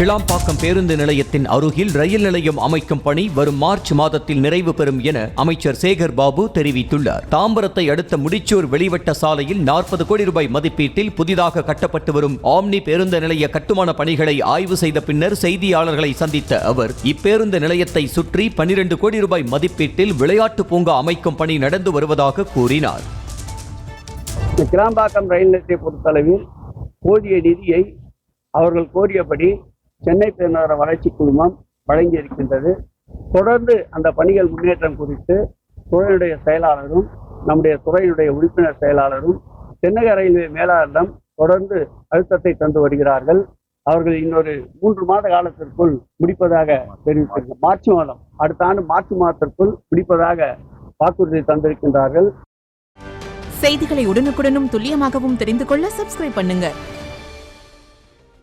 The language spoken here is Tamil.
கிளாம்பாக்கம் பேருந்து நிலையத்தின் அருகில் ரயில் நிலையம் அமைக்கும் பணி வரும் மார்ச் மாதத்தில் நிறைவு பெறும் என அமைச்சர் சேகர் பாபு தெரிவித்துள்ளார். தாம்பரத்தை அடுத்த முடிச்சூர் வெளிவட்ட சாலையில் 40 கோடி ரூபாய் மதிப்பீட்டில் புதிதாக கட்டப்பட்டு வரும் ஆம்னி பேருந்து நிலைய கட்டுமான பணிகளை ஆய்வு செய்த பின்னர் செய்தியாளர்களை சந்தித்த அவர், இப்பேருந்து நிலையத்தை சுற்றி 12 கோடி ரூபாய் மதிப்பீட்டில் விளையாட்டு பூங்கா அமைக்கும் பணி நடந்து வருவதாக கூறினார். கிளாம்பாக்கம் ரயில் நிலையத்தை பொறுத்தளவில் போதிய நிதியை அவர்கள் கோரியபடி சென்னை பெருநகர வளர்ச்சி குழுமம் வழங்கியிருக்கின்றது. தொடர்ந்து அந்த பணிகள் முன்னேற்றம் குறித்து துறையினுடைய செயலாளரும் நம்முடைய துறையினுடைய உறுப்பினர் செயலாளரும் தென்னக ரயில்வே மேலாளரிடம் தொடர்ந்து அழுத்தத்தை தந்து வருகிறார்கள். அவர்கள் இன்னொரு 3 மாத காலத்திற்குள் முடிப்பதாக தெரிவித்திருக்கிறார்கள். மார்ச் மாதம், அடுத்த ஆண்டு மார்ச் மாதத்திற்குள் முடிப்பதாக வாக்குறுதி தந்திருக்கின்றார்கள். செய்திகளை உடனுக்குடனும் துல்லியமாகவும் தெரிந்து கொள்ள சப்ஸ்கிரைப் பண்ணுங்க.